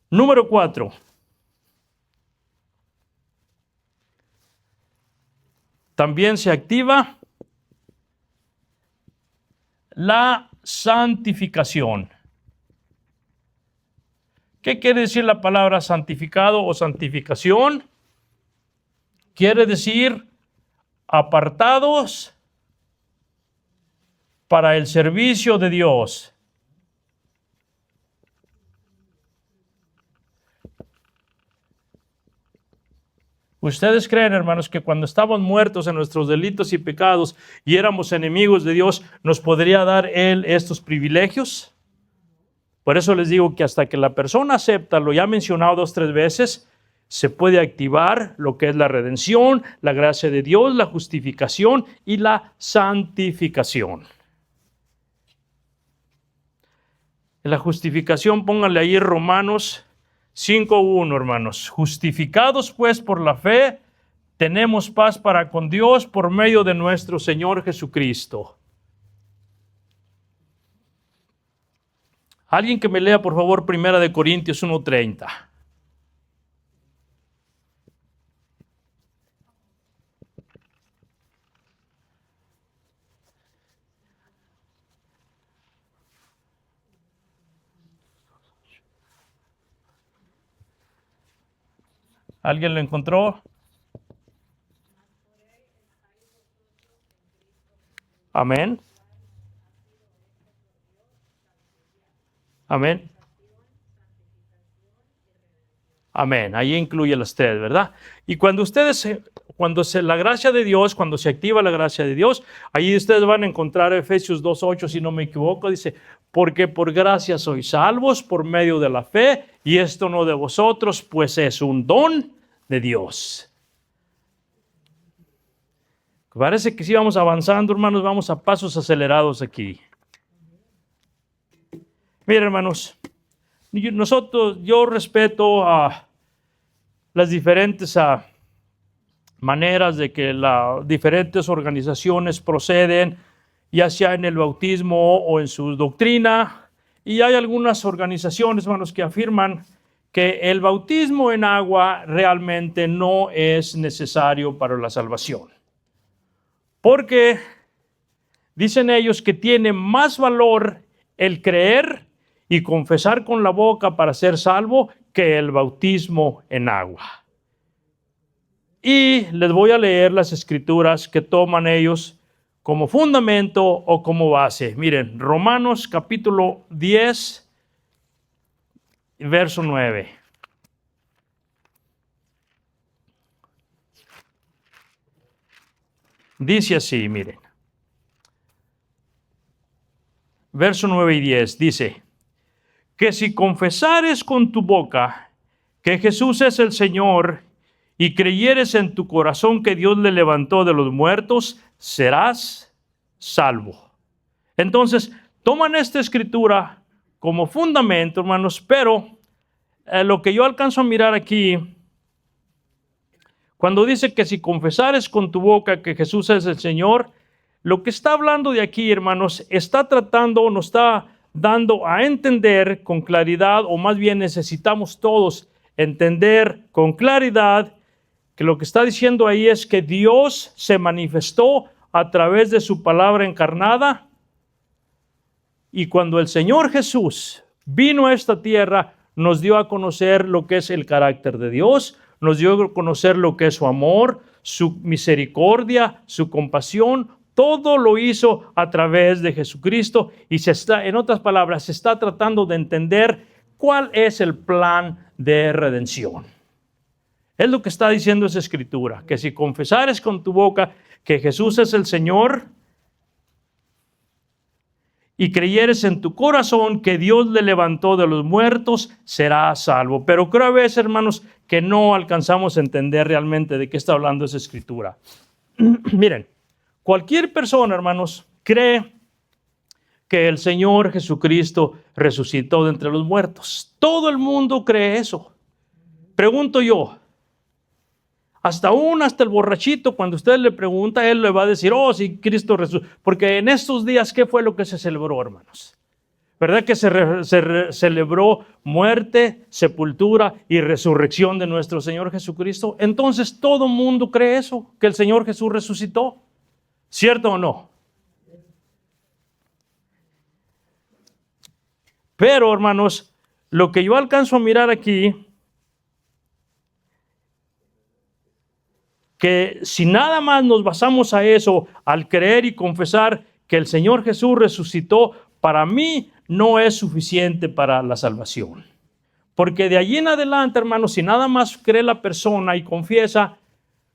Número 4. También se activa la santificación. ¿Qué quiere decir la palabra santificado o santificación? Quiere decir apartados para el servicio de Dios. ¿Ustedes creen, hermanos, que cuando estábamos muertos en nuestros delitos y pecados y éramos enemigos de Dios, nos podría dar Él estos privilegios? Por eso les digo que hasta que la persona acepta, lo ya mencionado 2 o 3 veces, se puede activar lo que es la redención, la gracia de Dios, la justificación y la santificación. En la justificación, pónganle ahí Romanos 5:1, hermanos. Justificados pues por la fe, tenemos paz para con Dios por medio de nuestro Señor Jesucristo. Alguien que me lea, por favor, 1 Corintios 1:30. ¿Alguien lo encontró? Amén. Amén. Amén. Ahí incluye las 3, ¿verdad? Y cuando la gracia de Dios, cuando se activa la gracia de Dios, ahí ustedes van a encontrar Efesios 2:8, si no me equivoco, dice, porque por gracia sois salvos por medio de la fe, y esto no de vosotros, pues es un don de Dios. Parece que sí vamos avanzando, hermanos, vamos a pasos acelerados aquí. Miren, hermanos, yo respeto a las diferentes maneras de que las diferentes organizaciones proceden, ya sea en el bautismo o en su doctrina, y hay algunas organizaciones, hermanos, que afirman que el bautismo en agua realmente no es necesario para la salvación, porque dicen ellos que tiene más valor el creer y confesar con la boca para ser salvo que el bautismo en agua. Y les voy a leer las escrituras que toman ellos como fundamento o como base. Miren, Romanos capítulo 10, verso 9. Dice así, miren. Verso 9 y 10 dice, que si confesares con tu boca que Jesús es el Señor y creyeres en tu corazón que Dios le levantó de los muertos, serás salvo. Entonces, toman esta escritura como fundamento, hermanos, pero lo que yo alcanzo a mirar aquí, cuando dice que si confesares con tu boca que Jesús es el Señor, lo que está hablando de aquí, hermanos, está tratando, nos está dando a entender con claridad, o más bien necesitamos todos entender con claridad que lo que está diciendo ahí es que Dios se manifestó a través de su palabra encarnada, y cuando el Señor Jesús vino a esta tierra, nos dio a conocer lo que es el carácter de Dios, nos dio a conocer lo que es su amor, su misericordia, su compasión. Todo lo hizo a través de Jesucristo y en otras palabras, se está tratando de entender cuál es el plan de redención. Es lo que está diciendo esa escritura, que si confesares con tu boca que Jesús es el Señor y creyeres en tu corazón que Dios le levantó de los muertos, serás salvo. Pero creo a veces, hermanos, que no alcanzamos a entender realmente de qué está hablando esa escritura. Miren, cualquier persona, hermanos, cree que el Señor Jesucristo resucitó de entre los muertos. Todo el mundo cree eso. Pregunto yo, hasta el borrachito, cuando usted le pregunta, él le va a decir, oh, sí, Cristo resucitó. Porque en estos días, ¿qué fue lo que se celebró, hermanos? ¿Verdad que se celebró muerte, sepultura y resurrección de nuestro Señor Jesucristo? Entonces todo el mundo cree eso, que el Señor Jesús resucitó. ¿Cierto o no? Pero, hermanos, lo que yo alcanzo a mirar aquí, que si nada más nos basamos a eso, al creer y confesar que el Señor Jesús resucitó, para mí no es suficiente para la salvación. Porque de allí en adelante, hermanos, si nada más cree la persona y confiesa,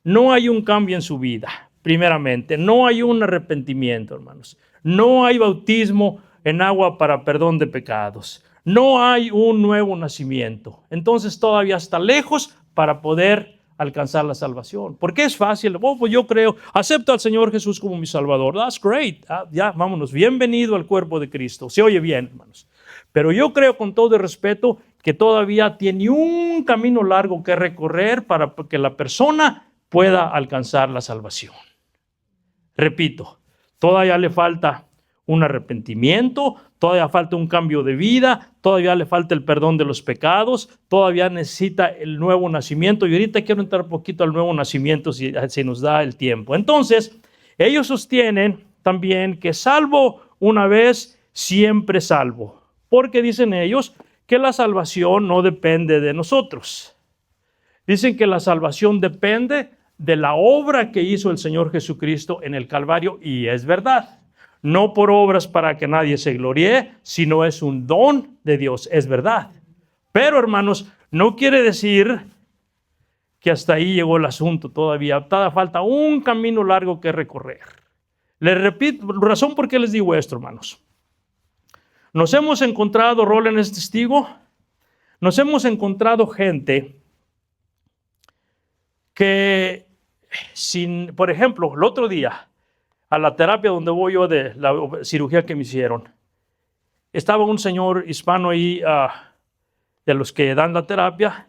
no hay un cambio en su vida. Primeramente, no hay un arrepentimiento, hermanos. No hay bautismo en agua para perdón de pecados. No hay un nuevo nacimiento. Entonces todavía está lejos para poder alcanzar la salvación. Porque es fácil. Oh, pues yo creo, acepto al Señor Jesús como mi Salvador. That's great. Ya, vámonos. Bienvenido al cuerpo de Cristo. Se oye bien, hermanos. Pero yo creo con todo el respeto que todavía tiene un camino largo que recorrer para que la persona pueda alcanzar la salvación. Repito, todavía le falta un arrepentimiento, todavía falta un cambio de vida, todavía le falta el perdón de los pecados, todavía necesita el nuevo nacimiento. Y ahorita quiero entrar un poquito al nuevo nacimiento si nos da el tiempo. Entonces, ellos sostienen también que salvo una vez, siempre salvo. Porque dicen ellos que la salvación no depende de nosotros. Dicen que la salvación depende de la obra que hizo el Señor Jesucristo en el Calvario, y es verdad. No por obras para que nadie se gloríe, sino es un don de Dios, es verdad. Pero, hermanos, no quiere decir que hasta ahí llegó el asunto todavía. Todavía falta un camino largo que recorrer. Les repito, razón por qué les digo esto, hermanos. Nos hemos encontrado, Roland es testigo, nos hemos encontrado gente que, por ejemplo, el otro día, a la terapia donde voy yo de la cirugía que me hicieron, estaba un señor hispano ahí, de los que dan la terapia,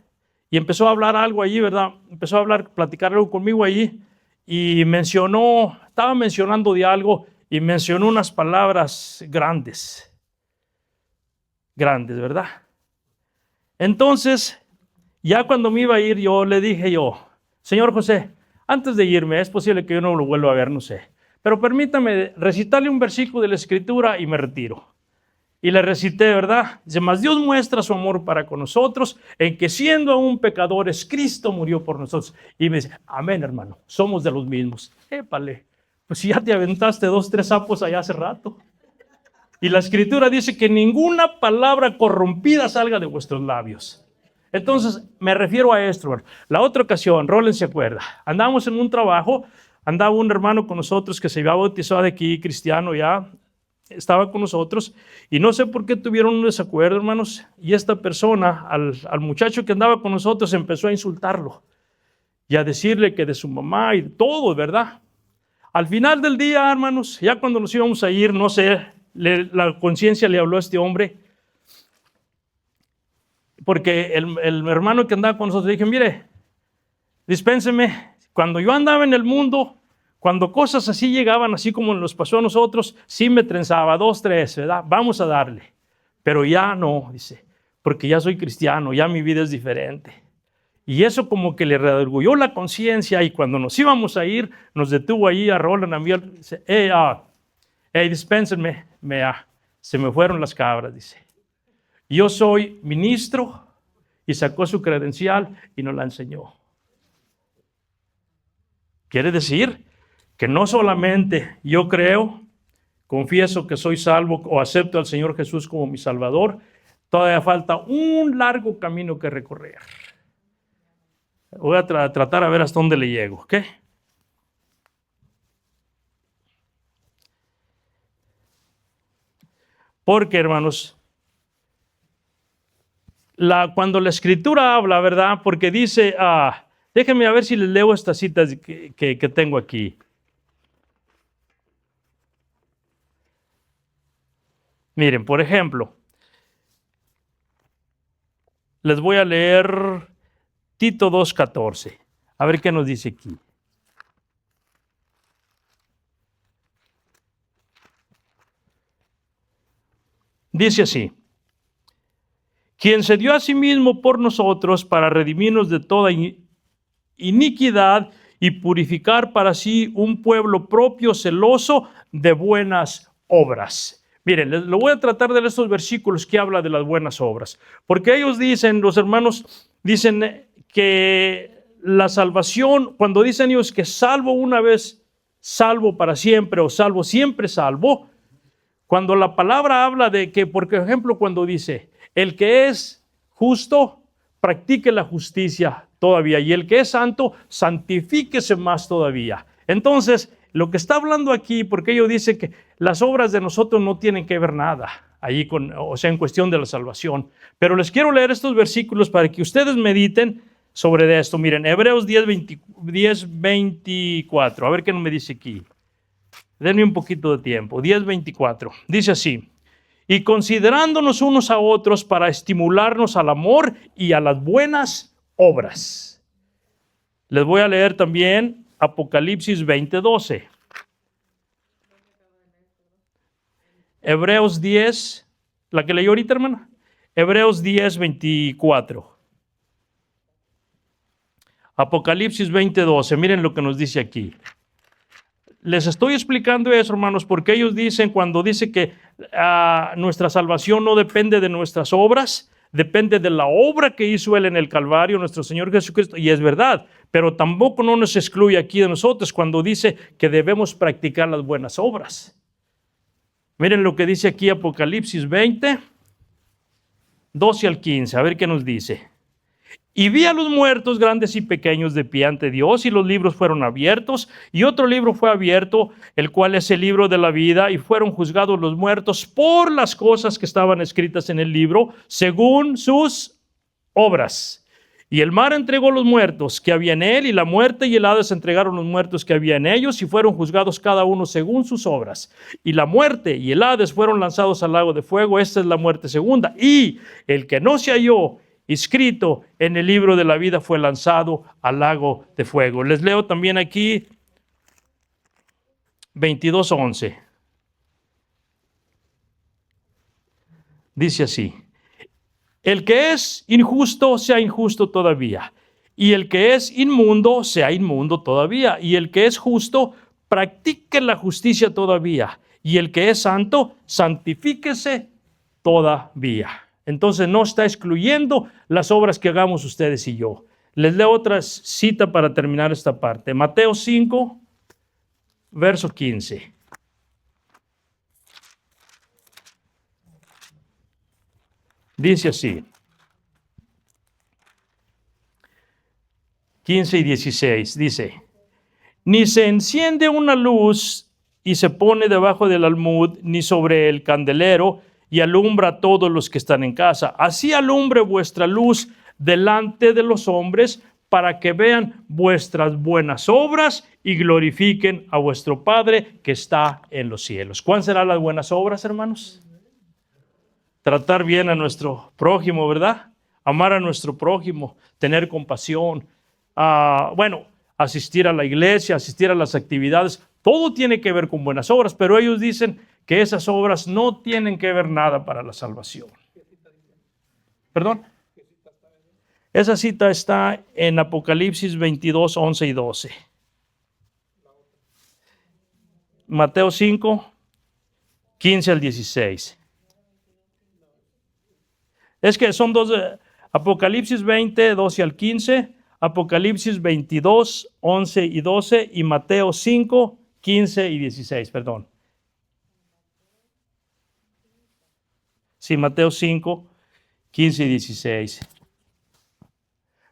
y empezó a hablar algo allí, ¿verdad? Empezó a platicar algo conmigo allí, y estaba mencionando de algo, y mencionó unas palabras grandes, ¿verdad? Entonces, ya cuando me iba a ir, le dije Señor José, antes de irme, es posible que yo no lo vuelva a ver, no sé, pero permítame recitarle un versículo de la Escritura y me retiro. Y le recité, ¿verdad? Dice, mas Dios muestra su amor para con nosotros, en que siendo aún pecadores, Cristo murió por nosotros. Y me dice, amén, hermano, somos de los mismos. Épale, pues si ya te aventaste 2, 3 sapos allá hace rato. Y la Escritura dice que ninguna palabra corrompida salga de vuestros labios. Entonces, me refiero a esto, hermano. La otra ocasión, Roland se acuerda, andábamos en un trabajo, andaba un hermano con nosotros que se había bautizado de aquí, cristiano ya, estaba con nosotros, y no sé por qué tuvieron un desacuerdo, hermanos, y esta persona, al muchacho que andaba con nosotros, empezó a insultarlo y a decirle que de su mamá y todo, ¿verdad? Al final del día, hermanos, ya cuando nos íbamos a ir, no sé, la conciencia le habló a este hombre, porque el hermano que andaba con nosotros le dije, mire, dispénseme, cuando yo andaba en el mundo, cuando cosas así llegaban, así como nos pasó a nosotros, sí me trenzaba, 2, 3, ¿verdad? Vamos a darle. Pero ya no, dice, porque ya soy cristiano, ya mi vida es diferente. Y eso como que le redarguyó la conciencia, y cuando nos íbamos a ir, nos detuvo ahí a Roland, a mí, dice, dispénsenme, se me fueron las cabras, dice. Yo soy ministro, y sacó su credencial y nos la enseñó. Quiere decir que no solamente yo creo, confieso que soy salvo o acepto al Señor Jesús como mi Salvador, todavía falta un largo camino que recorrer. Voy a tratar a ver hasta dónde le llego, ¿ok? Porque, hermanos, cuando la Escritura habla, ¿verdad? Porque dice, déjenme a ver si les leo estas citas que tengo aquí. Miren, por ejemplo, les voy a leer Tito 2:14. A ver qué nos dice aquí. Dice así: quien se dio a sí mismo por nosotros para redimirnos de toda iniquidad y purificar para sí un pueblo propio celoso de buenas obras. Miren, lo voy a tratar de estos versículos que habla de las buenas obras, porque ellos dicen, los hermanos dicen que la salvación, cuando dicen ellos que salvo una vez, salvo para siempre, o salvo siempre salvo, cuando la palabra habla de que, por ejemplo, cuando dice, el que es justo, practique la justicia todavía, y el que es santo, santifíquese más todavía. Entonces, lo que está hablando aquí, porque ellos dicen que las obras de nosotros no tienen que ver nada ahí en cuestión de la salvación. Pero les quiero leer estos versículos para que ustedes mediten sobre esto. Miren, Hebreos 10:24. A ver qué me dice aquí. Denme un poquito de tiempo. 10:24. Dice así: y considerándonos unos a otros para estimularnos al amor y a las buenas obras. Les voy a leer también Apocalipsis 20:12. Hebreos 10, la que leyó ahorita, hermana. Hebreos 10:24. Apocalipsis 20:12. Miren lo que nos dice aquí. Les estoy explicando eso, hermanos, porque ellos dicen, cuando dice que nuestra salvación no depende de nuestras obras, depende de la obra que hizo Él en el Calvario, nuestro Señor Jesucristo, y es verdad, pero tampoco no nos excluye aquí de nosotros cuando dice que debemos practicar las buenas obras. Miren lo que dice aquí Apocalipsis 20, 12 al 15, a ver qué nos dice. Y vi a los muertos, grandes y pequeños, de pie ante Dios, y los libros fueron abiertos, y otro libro fue abierto, el cual es el libro de la vida, y fueron juzgados los muertos por las cosas que estaban escritas en el libro, según sus obras. Y el mar entregó los muertos que había en él, y la muerte y el Hades entregaron los muertos que había en ellos, y fueron juzgados cada uno según sus obras. Y la muerte y el Hades fueron lanzados al lago de fuego. Esta es la muerte segunda. Y el que no se halló inscrito en el libro de la vida fue lanzado al lago de fuego. Les leo también aquí 22:11. Dice así: el que es injusto sea injusto todavía, y el que es inmundo sea inmundo todavía, y el que es justo practique la justicia todavía, y el que es santo santifíquese todavía. Entonces no está excluyendo las obras que hagamos ustedes y yo. Les leo otra cita para terminar esta parte. Mateo 5, verso 15. Dice así, 15 y 16, dice: Ni se enciende una luz y se pone debajo del almud, ni sobre el candelero, y alumbra a todos los que están en casa. Así alumbre vuestra luz delante de los hombres, para que vean vuestras buenas obras y glorifiquen a vuestro Padre que está en los cielos. ¿Cuáles serán las buenas obras, hermanos? Tratar bien a nuestro prójimo, ¿verdad? Amar a nuestro prójimo, tener compasión, asistir a la iglesia, asistir a las actividades. Todo tiene que ver con buenas obras, pero ellos dicen que esas obras no tienen que ver nada para la salvación. ¿Perdón? Esa cita está en Apocalipsis 22, 11 y 12. Mateo 5, 15 al 16. Es que son dos, Apocalipsis 20, 12 al 15, Apocalipsis 22, 11 y 12 y Mateo 5, 15 y 16, perdón. Sí, Mateo 5, 15 y 16.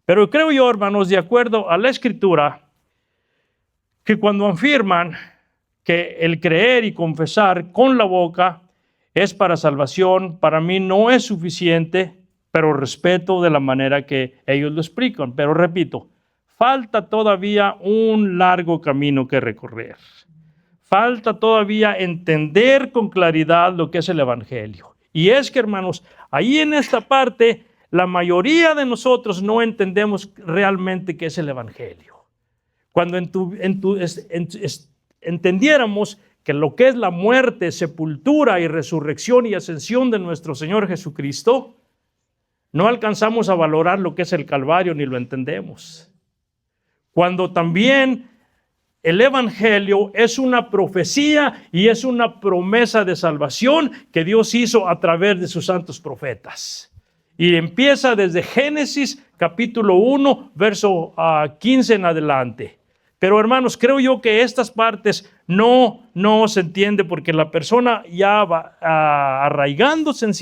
Pero creo yo, hermanos, de acuerdo a la Escritura, que cuando afirman que el creer y confesar con la boca es para salvación, para mí no es suficiente, pero respeto de la manera que ellos lo explican. Pero repito, falta todavía un largo camino que recorrer. Falta todavía entender con claridad lo que es el Evangelio. Y es que, hermanos, ahí en esta parte, la mayoría de nosotros no entendemos realmente qué es el Evangelio. Cuando entendiéramos que lo que es la muerte, sepultura y resurrección y ascensión de nuestro Señor Jesucristo, no alcanzamos a valorar lo que es el Calvario ni lo entendemos. Cuando también el Evangelio es una profecía y es una promesa de salvación que Dios hizo a través de sus santos profetas. Y empieza desde Génesis capítulo 1, verso 15 en adelante. Pero hermanos, creo yo que estas partes no se entiende porque la persona ya va arraigándose en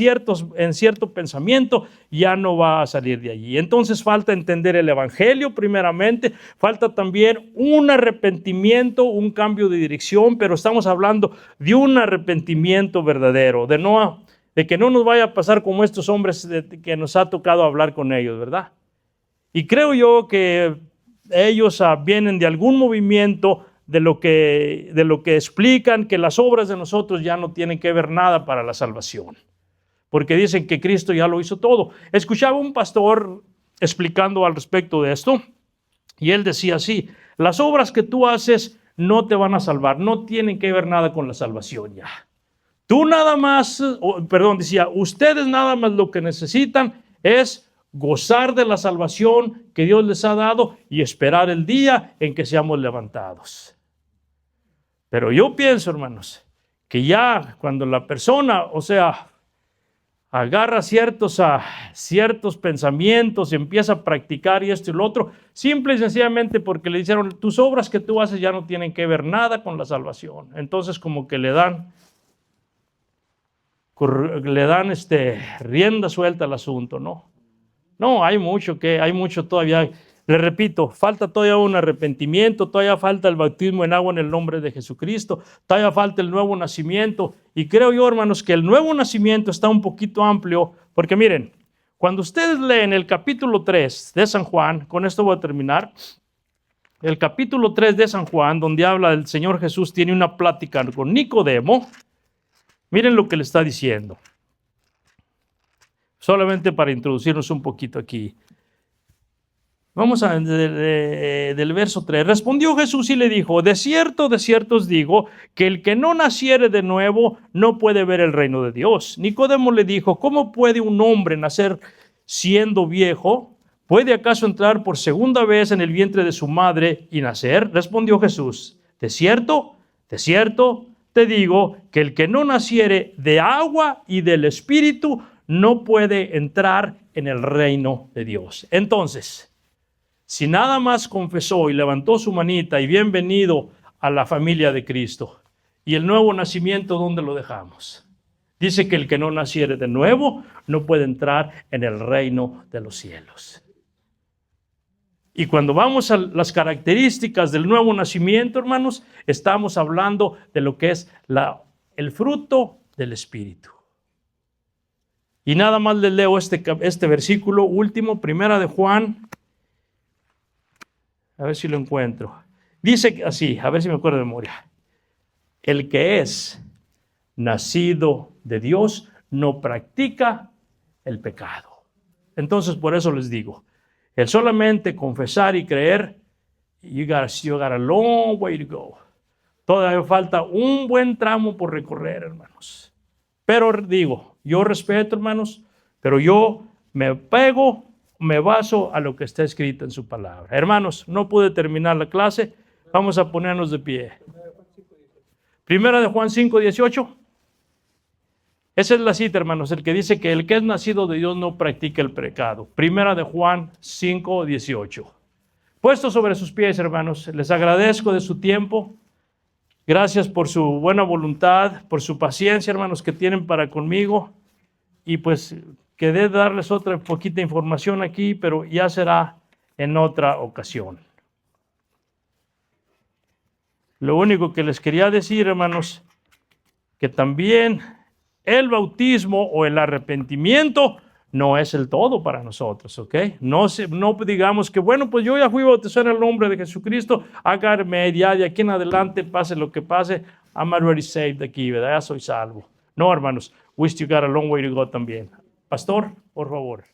cierto pensamiento, ya no va a salir de allí. Entonces falta entender el Evangelio primeramente, falta también un arrepentimiento, un cambio de dirección, pero estamos hablando de un arrepentimiento verdadero, de que no nos vaya a pasar como estos hombres que nos ha tocado hablar con ellos, ¿verdad? Y creo yo que ellos vienen de algún movimiento de lo que explican que las obras de nosotros ya no tienen que ver nada para la salvación, porque dicen que Cristo ya lo hizo todo. Escuchaba un pastor explicando al respecto de esto y él decía así: las obras que tú haces no te van a salvar, no tienen que ver nada con la salvación ya. Tú nada más, decía, ustedes nada más lo que necesitan es gozar de la salvación que Dios les ha dado y esperar el día en que seamos levantados. Pero yo pienso, hermanos, que ya cuando la persona, agarra ciertos pensamientos y empieza a practicar y esto y lo otro, simple y sencillamente porque le dijeron, tus obras que tú haces ya no tienen que ver nada con la salvación. Entonces como que le dan rienda suelta al asunto, ¿no? No, hay mucho todavía. Le repito, falta todavía un arrepentimiento, todavía falta el bautismo en agua en el nombre de Jesucristo, todavía falta el nuevo nacimiento. Y creo yo, hermanos, que el nuevo nacimiento está un poquito amplio, porque miren, cuando ustedes leen el capítulo 3 de San Juan, con esto voy a terminar, el capítulo 3 de San Juan, donde habla del Señor Jesús, tiene una plática con Nicodemo. Miren lo que le está diciendo. Solamente para introducirnos un poquito aquí. Vamos del verso 3. Respondió Jesús y le dijo, de cierto os digo, que el que no naciere de nuevo no puede ver el reino de Dios. Nicodemo le dijo, ¿cómo puede un hombre nacer siendo viejo? ¿Puede acaso entrar por segunda vez en el vientre de su madre y nacer? Respondió Jesús, de cierto te digo, que el que no naciere de agua y del Espíritu no puede entrar en el reino de Dios. Entonces, si nada más confesó y levantó su manita y bienvenido a la familia de Cristo, ¿y el nuevo nacimiento dónde lo dejamos? Dice que el que no naciere de nuevo no puede entrar en el reino de los cielos. Y cuando vamos a las características del nuevo nacimiento, hermanos, estamos hablando de lo que es el fruto del Espíritu. Y nada más les leo este versículo último, primera de Juan. A ver si lo encuentro. Dice así, a ver si me acuerdo de memoria. El que es nacido de Dios no practica el pecado. Entonces, por eso les digo, el solamente confesar y creer, you got a long way to go. Todavía falta un buen tramo por recorrer, hermanos. Pero digo, yo respeto, hermanos, pero yo me baso a lo que está escrito en su palabra. Hermanos, no pude terminar la clase, vamos a ponernos de pie. Primera de Juan 5:18. Esa es la cita, hermanos, el que dice que el que es nacido de Dios no practica el pecado. Primera de Juan 5:18. Puestos sobre sus pies, hermanos, les agradezco de su tiempo. Gracias por su buena voluntad, por su paciencia, hermanos, que tienen para conmigo. Y pues quedé darles otra poquita información aquí, pero ya será en otra ocasión. Lo único que les quería decir, hermanos, que también el bautismo o el arrepentimiento no es el todo para nosotros, ¿ok? No digamos que, bueno, pues yo ya fui bautizado en el nombre de Jesucristo, hágame ya de aquí en adelante, pase lo que pase, I'm already saved aquí, ¿verdad? Ya soy salvo. No, hermanos, we still got a long way to go también. Pastor, por favor.